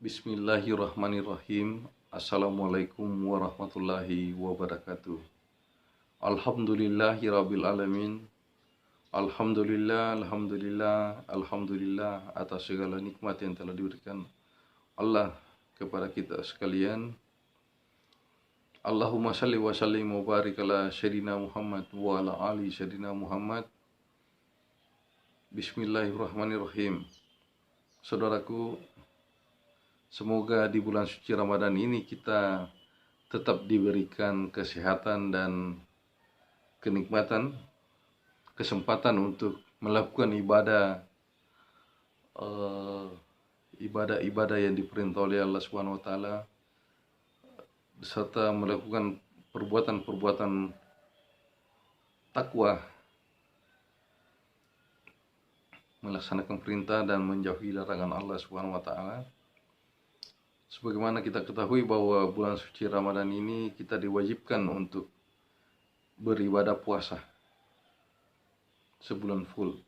Bismillahirrahmanirrahim. Assalamualaikum warahmatullahi wabarakatuh. Alhamdulillahirabbil alamin. Alhamdulillah atas segala nikmat yang telah diberikan Allah kepada kita sekalian. Allahumma salli wa sallim wa barik ala sayyidina Muhammad wa ala ali sayyidina Muhammad. Bismillahirrahmanirrahim. Saudaraku, semoga di bulan suci Ramadan ini kita tetap diberikan kesehatan dan kenikmatan, kesempatan untuk melakukan ibadah yang diperintah oleh Allah Subhanahu wa taala, serta melakukan perbuatan-perbuatan takwa, melaksanakan perintah dan menjauhi larangan Allah Subhanahu wa taala. Sebagaimana kita ketahui bahwa bulan suci Ramadan ini kita diwajibkan untuk beribadah puasa sebulan full.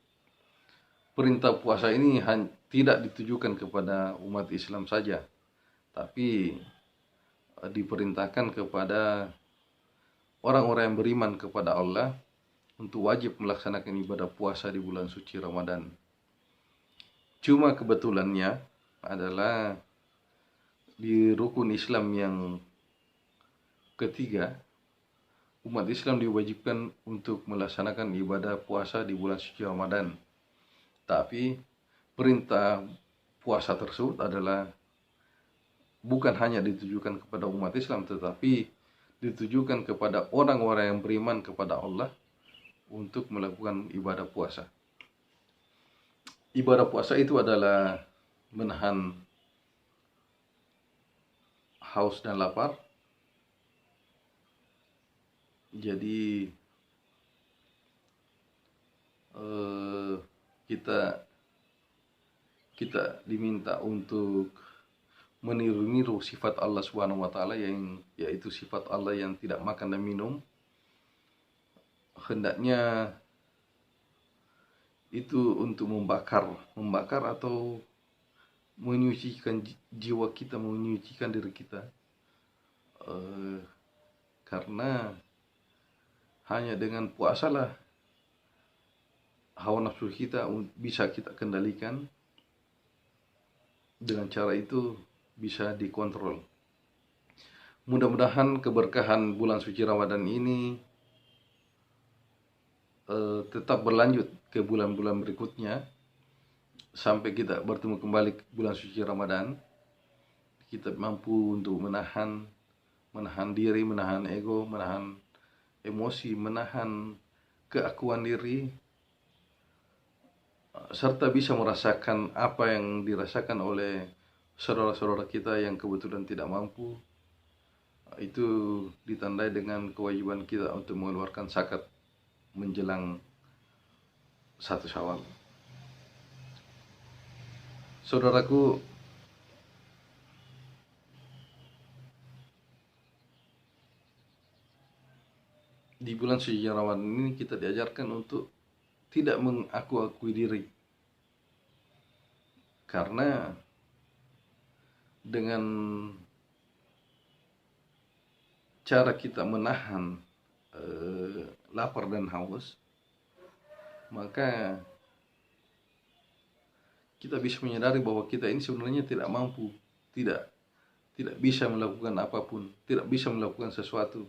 Perintah puasa ini tidak ditujukan kepada umat Islam saja, tapi diperintahkan kepada orang-orang yang beriman kepada Allah untuk wajib melaksanakan ibadah puasa di bulan suci Ramadan. Cuma kebetulannya adalah di rukun Islam yang ketiga, umat Islam diwajibkan untuk melaksanakan ibadah puasa di bulan suci Ramadan. Tapi perintah puasa tersebut adalah bukan hanya ditujukan kepada umat Islam, tetapi ditujukan kepada orang-orang yang beriman kepada Allah untuk melakukan ibadah puasa. Ibadah puasa itu adalah menahan haus dan lapar. Jadi kita diminta untuk meniru sifat Allah Subhanahu wa taala, yaitu sifat Allah yang tidak makan dan minum. Hendaknya itu untuk membakar atau menyucikan jiwa kita, menyucikan diri kita, karena hanya dengan puasalah hawa nafsu kita bisa kita kendalikan. Dengan cara itu bisa dikontrol. Mudah-mudahan keberkahan bulan suci Ramadan ini tetap berlanjut ke bulan-bulan berikutnya, sampai kita bertemu kembali bulan suci Ramadan. Kita mampu untuk menahan diri, menahan ego, menahan emosi, menahan keakuan diri, serta bisa merasakan apa yang dirasakan oleh saudara-saudara kita yang kebetulan tidak mampu. Itu ditandai dengan kewajiban kita untuk mengeluarkan zakat menjelang 1 Syawal. Saudaraku, di bulan suci Ramadan ini kita diajarkan untuk tidak mengaku-akui diri, karena dengan cara kita menahan lapar dan haus, maka kita bisa menyadari bahwa kita ini sebenarnya tidak mampu, tidak bisa melakukan apapun, tidak bisa melakukan sesuatu.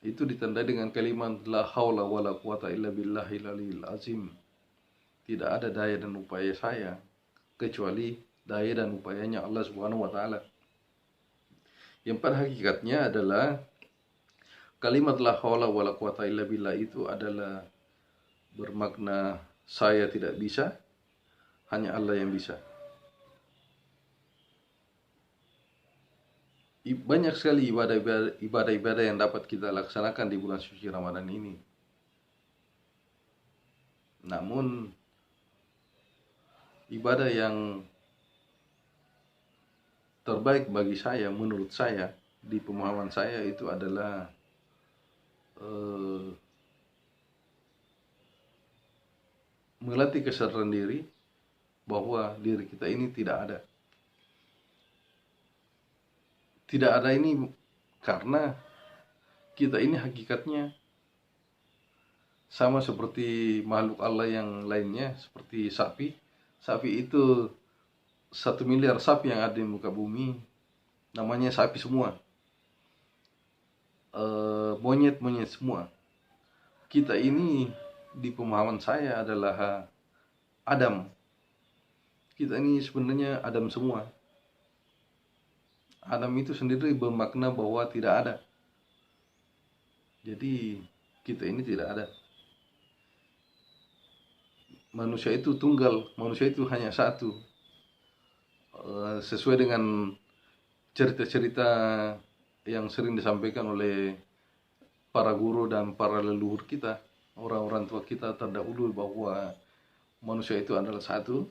Itu ditandai dengan kalimat la haula wala quwata illa billahil aliyil azim. Tidak ada daya dan upaya saya kecuali daya dan upayanya Allah Subhanahu wa taala. Yang pada hakikatnya adalah kalimat la haula wala quwata illa billah itu adalah bermakna saya tidak bisa, hanya Allah yang bisa. Banyak sekali ibadah-ibadah yang dapat kita laksanakan di bulan suci Ramadan ini. Namun ibadah yang terbaik bagi saya, menurut saya, di pemahaman saya, itu adalah melatih kesadaran diri bahwa diri kita ini tidak ada. tidak ada ini karena kita ini hakikatnya sama seperti makhluk Allah yang lainnya, seperti sapi. Sapi itu 1 miliar sapi yang ada di muka bumi, namanya sapi semua. Monyet-monyet semua. Kita ini di pemahaman saya adalah Adam. Kita ini sebenarnya Adam semua. Adam itu sendiri bermakna bahwa tidak ada. Jadi kita ini tidak ada. Manusia itu tunggal, manusia itu hanya satu. Sesuai dengan cerita-cerita yang sering disampaikan oleh para guru dan para leluhur kita, orang-orang tua kita terdahulu, bahwa manusia itu adalah satu.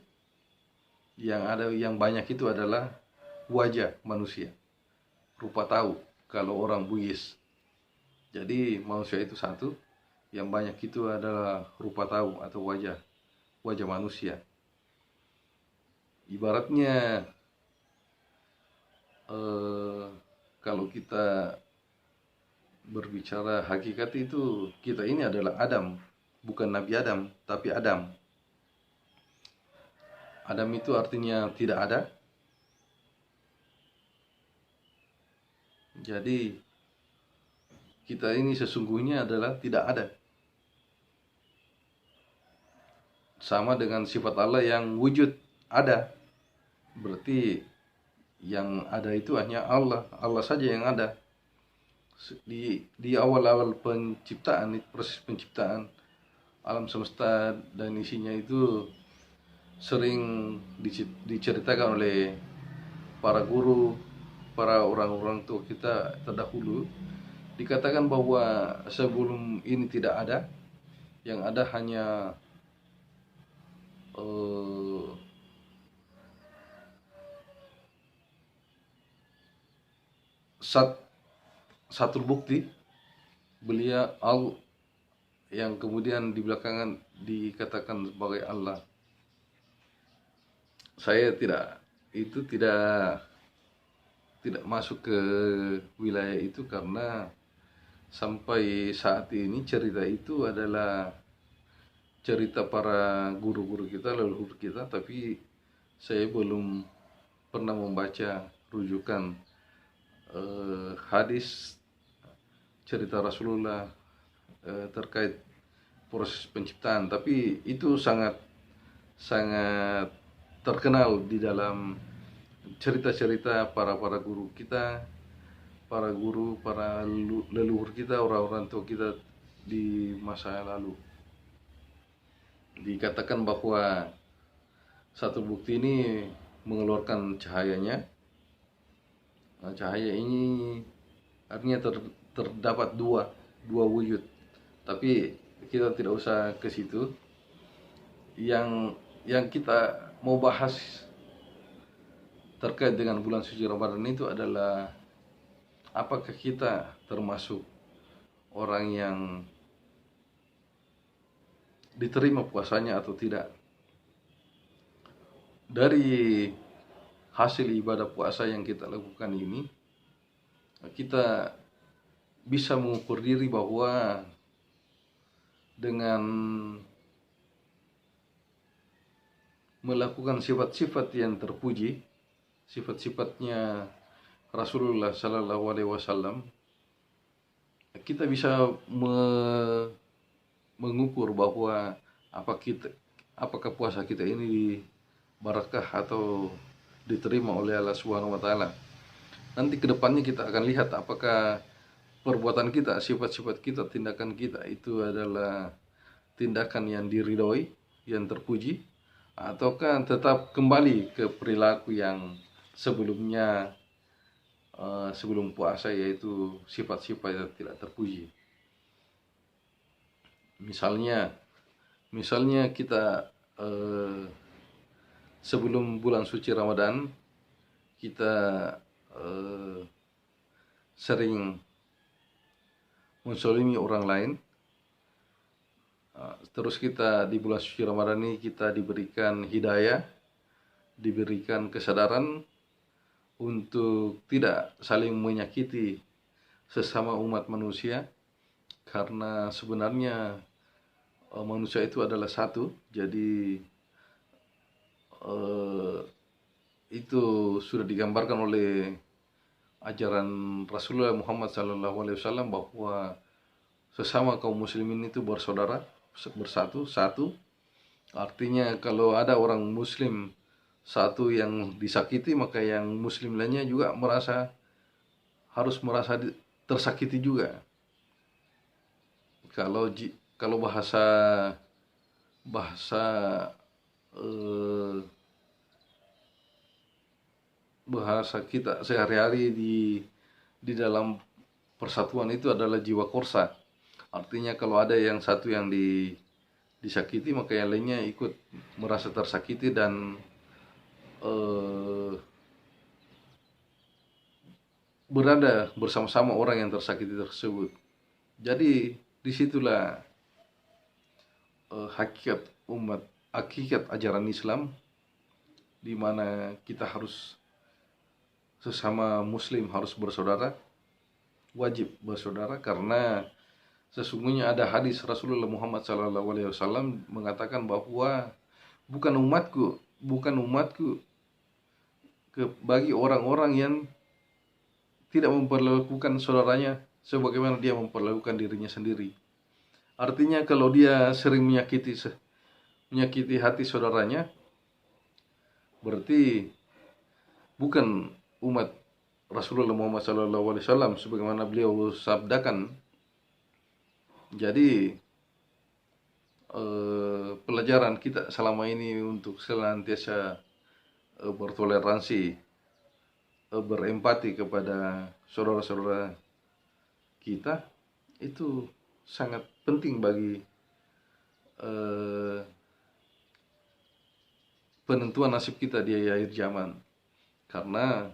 Yang ada yang banyak itu adalah wajah manusia, rupa tahu kalau orang Bugis. Jadi manusia itu satu, yang banyak itu adalah rupa tahu atau wajah manusia. Ibaratnya kalau kita berbicara hakikat itu, kita ini adalah Adam, bukan Nabi Adam, tapi Adam. Adam itu artinya tidak ada. Jadi kita ini sesungguhnya adalah tidak ada. Sama dengan sifat Allah yang wujud, ada. Berarti yang ada itu hanya Allah, Allah saja yang ada. Di awal-awal penciptaan, proses penciptaan alam semesta dan isinya itu sering diceritakan oleh para guru, para orang-orang tua kita terdahulu. Dikatakan bahwa sebelum ini tidak ada, yang ada hanya satu bukti beliau al yang kemudian di belakangan dikatakan sebagai Allah. Saya tidak masuk ke wilayah itu karena sampai saat ini cerita itu adalah cerita para guru-guru kita, leluhur kita, tapi saya belum pernah membaca rujukan hadis cerita Rasulullah terkait proses penciptaan. Tapi itu sangat terkenal di dalam cerita-cerita para guru kita, para leluhur kita, orang-orang tua kita di masa lalu. Dikatakan bahwa satu bukti ini mengeluarkan cahayanya. Cahaya ini artinya terdapat dua wujud. Tapi kita tidak usah ke situ. Yang kita mau bahas terkait dengan bulan suci Ramadan itu adalah apakah kita termasuk orang yang diterima puasanya atau tidak. Dari hasil ibadah puasa yang kita lakukan ini, kita bisa mengukur diri bahwa dengan melakukan sifat-sifat yang terpuji, sifat-sifatnya Rasulullah Sallallahu Alaihi Wasallam, kita bisa mengukur bahwa apakah puasa kita ini barakah atau diterima oleh Allah Subhanahu Wa Taala. Nanti kedepannya kita akan lihat apakah perbuatan kita, sifat-sifat kita, tindakan kita itu adalah tindakan yang diridhoi, yang terpuji, ataukah tetap kembali ke perilaku yang sebelumnya, sebelum puasa, yaitu sifat-sifat yang tidak terpuji. Misalnya kita sebelum bulan suci Ramadan kita sering menzalimi orang lain. Terus kita di bulan suci Ramadan ini kita diberikan hidayah, diberikan kesadaran untuk tidak saling menyakiti sesama umat manusia, karena sebenarnya manusia itu adalah satu. Jadi eh, itu sudah digambarkan oleh ajaran Rasulullah Muhammad SAW bahwa sesama kaum muslimin itu bersaudara, bersatu, satu. Artinya kalau ada orang muslim satu yang disakiti, maka yang muslim lainnya juga harus merasa tersakiti juga. Kalau bahasa bahasa eh, bahasa kita sehari-hari di dalam persatuan itu adalah jiwa korsa. Artinya kalau ada yang satu yang disakiti, maka yang lainnya ikut merasa tersakiti dan eh, berada bersama-sama orang yang tersakiti tersebut. Jadi disitulah hakikat ajaran Islam, di mana kita harus sesama muslim harus bersaudara, wajib bersaudara, karena sesungguhnya ada hadis Rasulullah Muhammad SAW mengatakan bahwa bukan umatku bagi orang-orang yang tidak memperlakukan saudaranya sebagaimana dia memperlakukan dirinya sendiri. Artinya kalau dia sering menyakiti hati saudaranya, berarti bukan umat Rasulullah Muhammad SAW sebagaimana beliau sabdakan. Jadi pelajaran kita selama ini untuk senantiasa bertoleransi, berempati kepada saudara-saudara kita, itu sangat penting bagi penentuan nasib kita di akhir zaman. Karena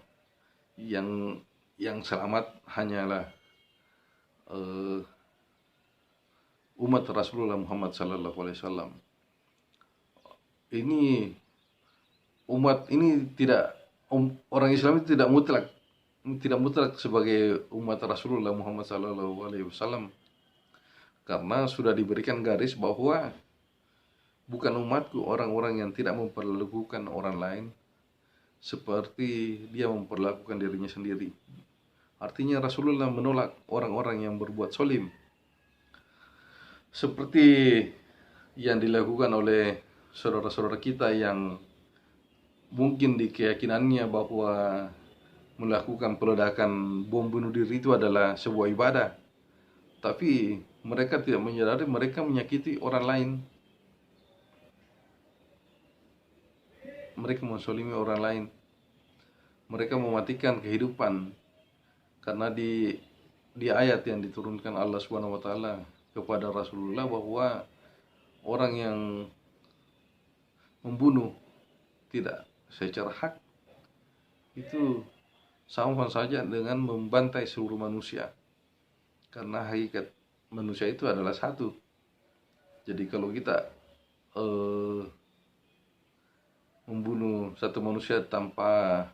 yang selamat hanyalah umat Rasulullah Muhammad SAW. Ini umat ini orang Islam itu tidak mutlak sebagai umat Rasulullah Muhammad SAW, karena sudah diberikan garis bahwa bukan umatku orang-orang yang tidak memperlakukan orang lain seperti dia memperlakukan dirinya sendiri. Artinya Rasulullah menolak orang-orang yang berbuat zolim, seperti yang dilakukan oleh saudara-saudara kita yang mungkin di keyakinannya bahwa melakukan peledakan bom bunuh diri itu adalah sebuah ibadah, tapi mereka tidak menyadari mereka menyakiti orang lain, mereka menzalimi orang lain, mereka mematikan kehidupan. Karena di ayat yang diturunkan Allah Subhanahu wa taala kepada Rasulullah bahwa orang yang membunuh tidak secara hak itu sama saja dengan membantai seluruh manusia, karena hakikat manusia itu adalah satu. Jadi kalau kita membunuh satu manusia tanpa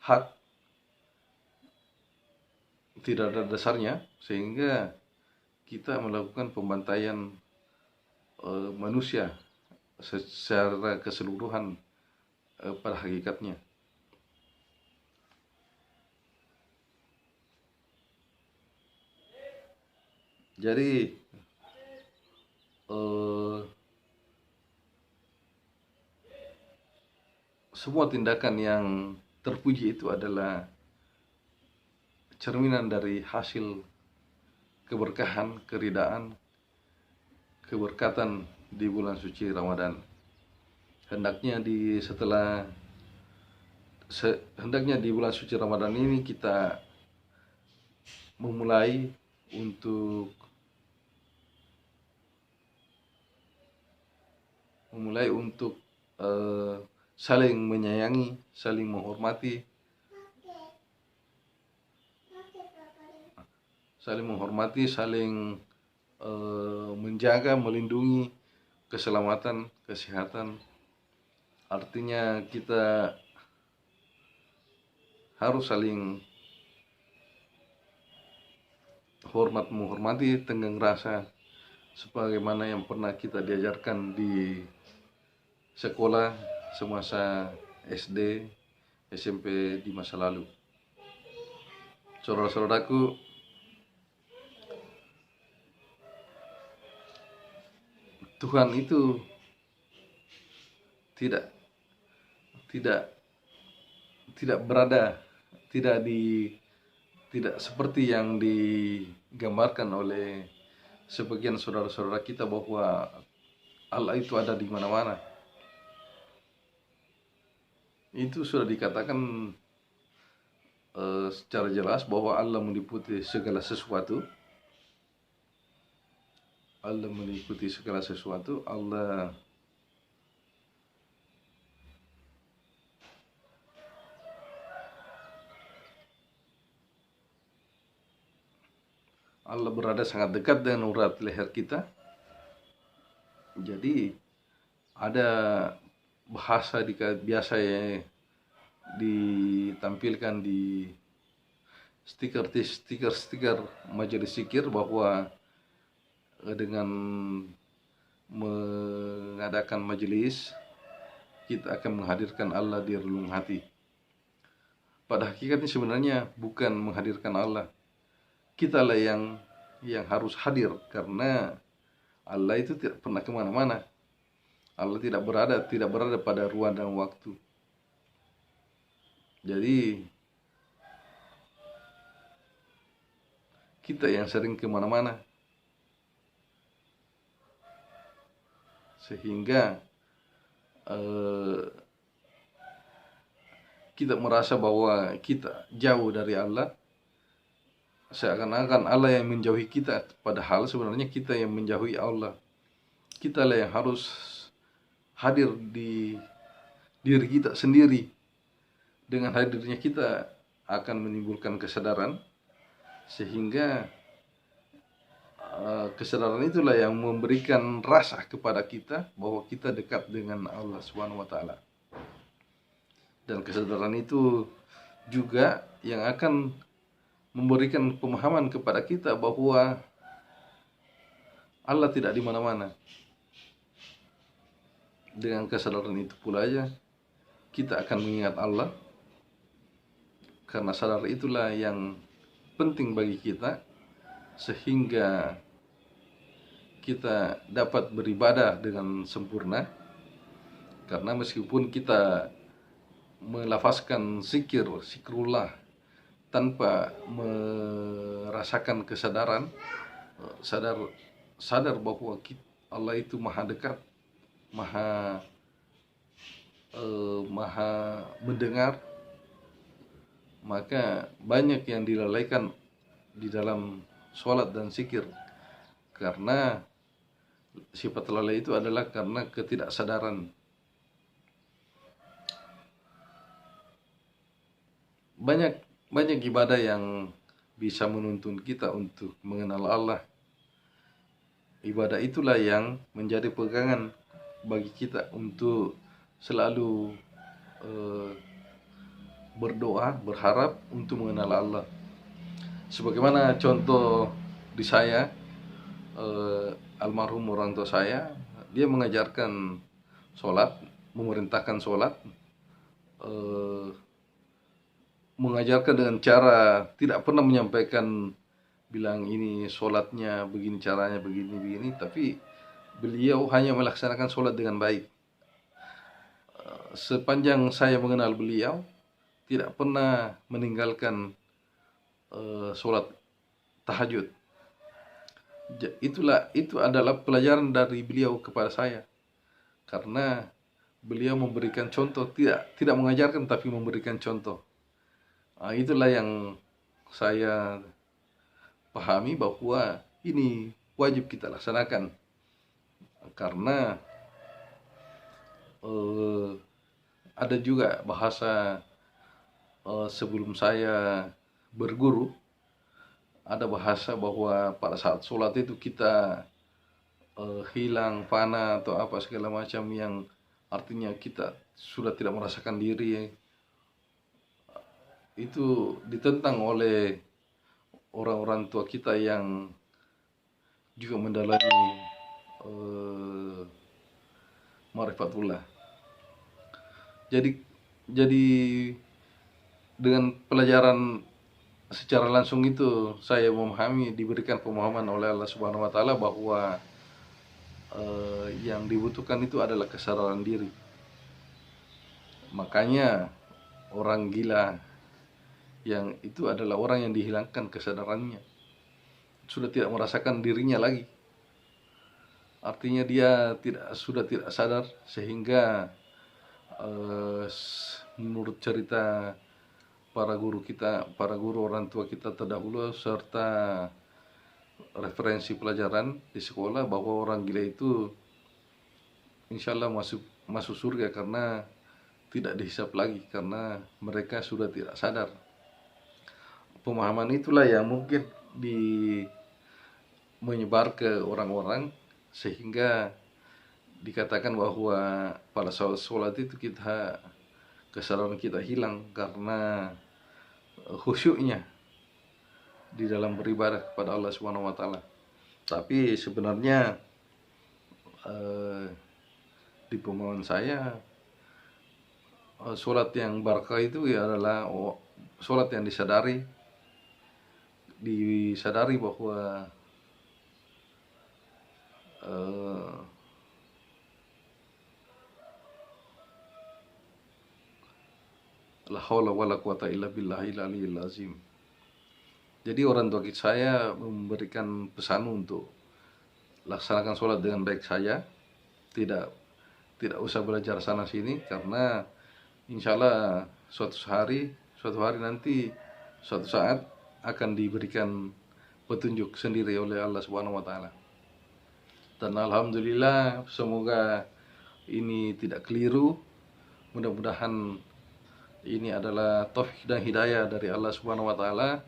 hak, tidak ada dasarnya, sehingga kita melakukan pembantaian manusia secara keseluruhan pada hakikatnya. Jadi semua tindakan yang terpuji itu adalah cerminan dari hasil keberkahan, keridaan, keberkatan di bulan suci Ramadan. Hendaknya di bulan suci Ramadan ini kita memulai untuk saling menyayangi, saling menghormati, saling menjaga, melindungi keselamatan, kesehatan Artinya kita harus saling hormat menghormati, tenggang rasa, sebagaimana yang pernah kita diajarkan di sekolah semasa SD, SMP di masa lalu. Saudara-saudaraku, Tuhan itu tidak tidak tidak berada, tidak seperti yang digambarkan oleh sebagian saudara-saudara kita bahwa Allah itu ada di mana-mana. Itu sudah dikatakan secara jelas bahwa Allah meliputi segala sesuatu. Allah meliputi segala sesuatu. Allah berada sangat dekat dengan urat leher kita. Jadi ada bahasa biasa ya ditampilkan di stiker majelis zikir bahwa dengan mengadakan majelis kita akan menghadirkan Allah di relung hati. Pada hakikatnya sebenarnya bukan menghadirkan Allah. Kitalah yang harus hadir, karena Allah itu tidak pernah kemana-mana. Allah tidak berada pada ruang dan waktu. Jadi kita yang sering kemana-mana, sehingga kita merasa bahwa kita jauh dari Allah, seakan-akan Allah yang menjauhi kita, padahal sebenarnya kita yang menjauhi Allah. Kita lah yang harus hadir di diri kita sendiri. Dengan hadirnya kita akan menimbulkan kesadaran, sehingga kesadaran itulah yang memberikan rasa kepada kita bahwa kita dekat dengan Allah Subhanahu wa taala. Dan kesadaran itu juga yang akan memberikan pemahaman kepada kita bahwa Allah tidak di mana-mana. Dengan kesadaran itu pula aja kita akan mengingat Allah, karena sadar itulah yang penting bagi kita, sehingga kita dapat beribadah dengan sempurna. Karena meskipun kita melafazkan zikrullah tanpa merasakan kesadaran, sadar bahwa Allah itu maha dekat, maha mendengar, maka banyak yang dilalaikan di dalam sholat dan zikir. Karena sifat lalai itu adalah karena ketidaksadaran. Banyak ibadah yang bisa menuntun kita untuk mengenal Allah. Ibadah itulah yang menjadi pegangan bagi kita untuk selalu berdoa, berharap untuk mengenal Allah. Sebagaimana contoh di saya, almarhum orang tua saya, dia mengajarkan sholat, memerintahkan sholat, mengajarkan dengan cara tidak pernah menyampaikan bilang ini sholatnya begini caranya begini, tapi beliau hanya melaksanakan sholat dengan baik. Sepanjang saya mengenal beliau, tidak pernah meninggalkan sholat tahajud. Itu adalah pelajaran dari beliau kepada saya, karena beliau memberikan contoh, tidak mengajarkan tapi memberikan contoh. Itulah yang saya pahami bahwa ini wajib kita laksanakan, karena ada juga bahasa sebelum saya berguru, ada bahasa bahwa pada saat sholat itu kita hilang, fana atau apa segala macam yang artinya kita sudah tidak merasakan diri, itu ditentang oleh orang-orang tua kita yang juga mendalami eh, Ma'rifatullah. Jadi jadi dengan pelajaran secara langsung itu saya memahami, diberikan pemahaman oleh Allah Subhanahu wa taala bahwa yang dibutuhkan itu adalah kesadaran diri. Makanya orang gila yang itu adalah orang yang dihilangkan kesadarannya, sudah tidak merasakan dirinya lagi. Artinya dia sudah tidak sadar, sehingga menurut cerita para guru kita, para guru orang tua kita terdahulu, serta referensi pelajaran di sekolah, bahwa orang gila itu insya Allah masuk surga karena tidak dihisap lagi, karena mereka sudah tidak sadar. Pemahaman itulah yang mungkin menyebar ke orang-orang, sehingga dikatakan bahwa pada sholat itu kesadaran kita hilang karena khusyuknya di dalam beribadah kepada Allah Subhanahu wa taala. Tapi sebenarnya di pemahaman saya, sholat yang barakah itu adalah sholat yang disadari bahwa la haula wala quwata illa billahil aliyil azim. Jadi orang tua saya memberikan pesan untuk laksanakan sholat dengan baik saja, tidak usah belajar sana sini, karena insya Allah suatu hari nanti, suatu saat akan diberikan petunjuk sendiri oleh Allah Subhanahu wa taala. Dan alhamdulillah, semoga ini tidak keliru. Mudah-mudahan ini adalah taufik dan hidayah dari Allah Subhanahu wa taala,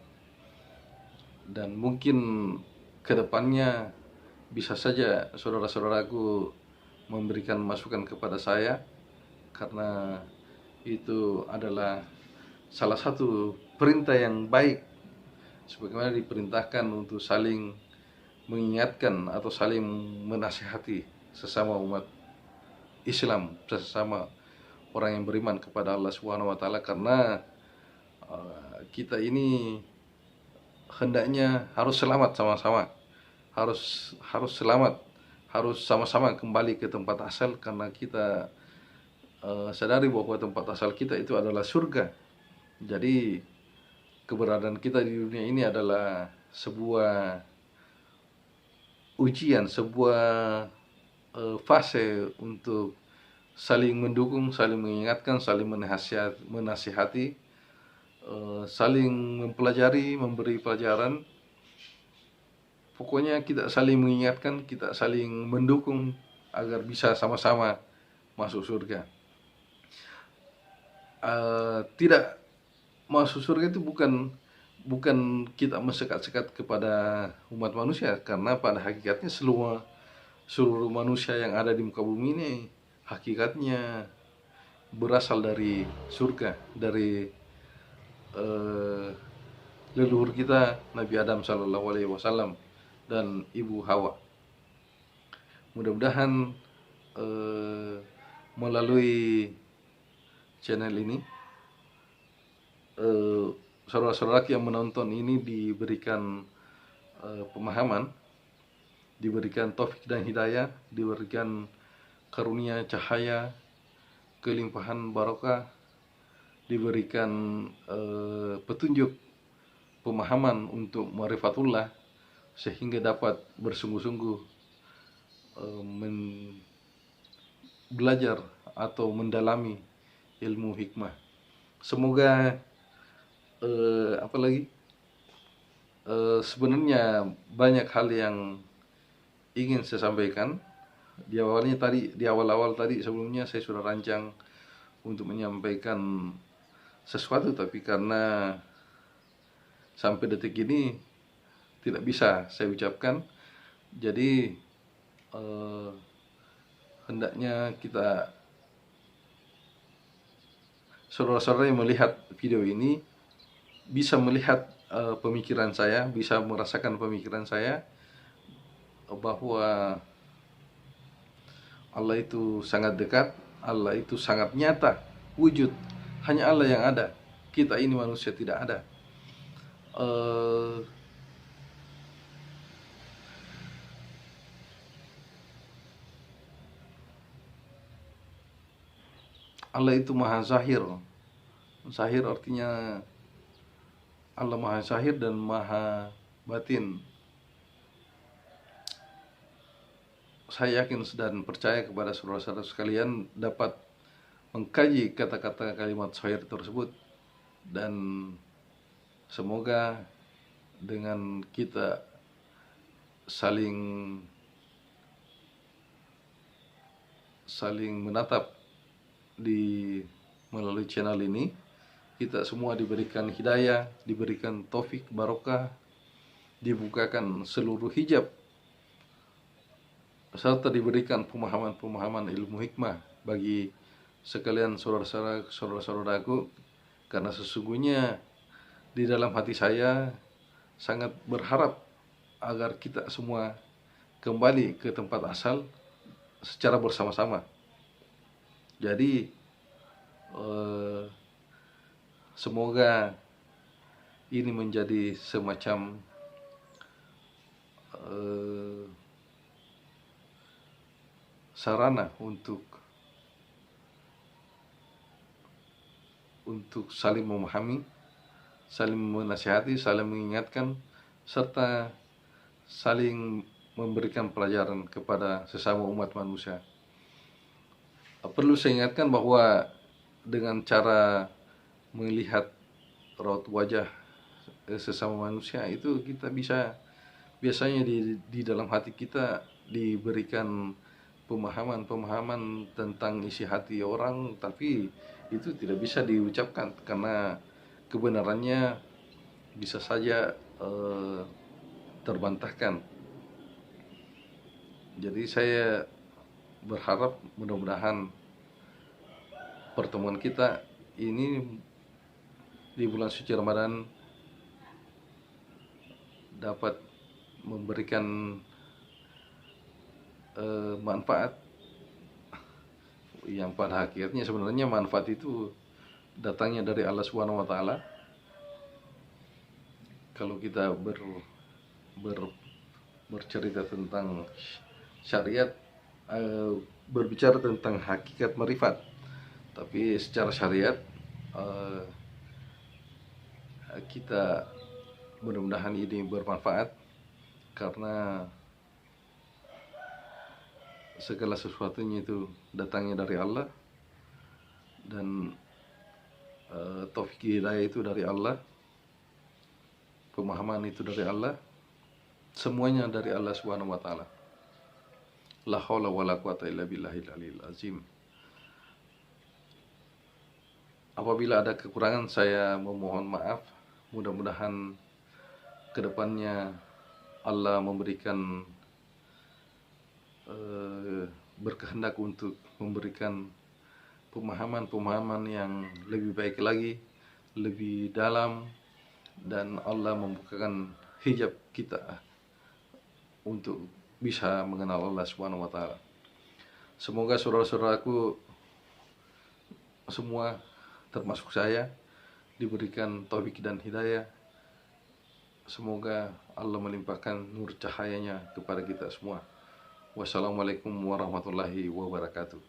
dan mungkin kedepannya bisa saja saudara-saudaraku memberikan masukan kepada saya, karena itu adalah salah satu perintah yang baik, sebagaimana diperintahkan untuk saling mengingatkan atau saling menasihati sesama umat Islam, sesama orang yang beriman kepada Allah Subhanahu wa taala, karena kita ini hendaknya harus selamat sama-sama, harus selamat, harus sama-sama kembali ke tempat asal, karena kita sadari bahwa tempat asal kita itu adalah surga. Jadi keberadaan kita di dunia ini adalah sebuah ujian, sebuah fase untuk saling mendukung, saling mengingatkan, saling menasihati, saling mempelajari, memberi pelajaran. Pokoknya kita saling mengingatkan, kita saling mendukung agar bisa sama-sama masuk surga. Tidak masuk surga itu bukan kita mensekat-sekat kepada umat manusia, karena pada hakikatnya seluruh manusia yang ada di muka bumi ini hakikatnya berasal dari surga, dari leluhur kita Nabi Adam Sallallahu Alaihi Wasallam dan Ibu Hawa. Mudah-mudahan melalui channel ini saudara-saudara yang menonton ini diberikan pemahaman, diberikan taufik dan hidayah, diberikan karunia cahaya, kelimpahan barokah, diberikan petunjuk, pemahaman untuk ma'rifatullah, sehingga dapat bersungguh-sungguh belajar atau mendalami ilmu hikmah. Semoga sebenarnya banyak hal yang ingin saya sampaikan. Di awal-awal tadi sebelumnya saya sudah rancang untuk menyampaikan sesuatu, tapi karena sampai detik ini tidak bisa saya ucapkan. Jadi hendaknya kita saudara-saudara yang melihat video ini bisa melihat pemikiran saya, bisa merasakan pemikiran saya bahwa Allah itu sangat dekat, Allah itu sangat nyata, wujud. Hanya Allah yang ada. Kita ini manusia tidak ada. Allah itu maha zahir. Zahir artinya Allah maha zahir dan maha batin. Saya yakin dan percaya kepada saudara-saudara sekalian dapat mengkaji kata-kata kalimat zahir tersebut, dan semoga dengan kita saling menatap di melalui channel ini, kita semua diberikan hidayah, diberikan taufik barokah, dibukakan seluruh hijab, serta diberikan pemahaman-pemahaman ilmu hikmah bagi sekalian saudara-saudaraku, karena sesungguhnya di dalam hati saya sangat berharap agar kita semua kembali ke tempat asal secara bersama-sama. Jadi semoga ini menjadi semacam sarana untuk saling memahami, saling menasihati, saling mengingatkan, serta saling memberikan pelajaran kepada sesama umat manusia. Perlu saya ingatkan bahwa dengan cara melihat raut wajah sesama manusia itu, kita bisa biasanya di dalam hati kita diberikan pemahaman tentang isi hati orang, tapi itu tidak bisa diucapkan karena kebenarannya bisa saja terbantahkan. Jadi saya berharap mudah-mudahan pertemuan kita ini di bulan suci Ramadan dapat memberikan manfaat yang pada akhirnya sebenarnya manfaat itu datangnya dari Allah Subhanahu wa taala. Kalau kita bercerita tentang syariat, berbicara tentang hakikat marifat, tapi secara syariat kita mudah-mudahan ini bermanfaat, karena segala sesuatunya itu datangnya dari Allah, dan taufik hidayah itu dari Allah, pemahaman itu dari Allah, semuanya dari Allah Subhanahu wa taala. La haula wala quwata illa billahil aliyil azim. Apabila ada kekurangan, saya memohon maaf. Mudah-mudahan kedepannya Allah memberikan berkehendak untuk memberikan pemahaman yang lebih baik lagi, lebih dalam, dan Allah membukakan hijab kita untuk bisa mengenal Allah Subhanahu wa taala. Semoga saudara-saudaraku semua, termasuk saya, diberikan taufik dan hidayah. Semoga Allah melimpahkan nur cahayanya kepada kita semua. Wassalamualaikum warahmatullahi wabarakatuh.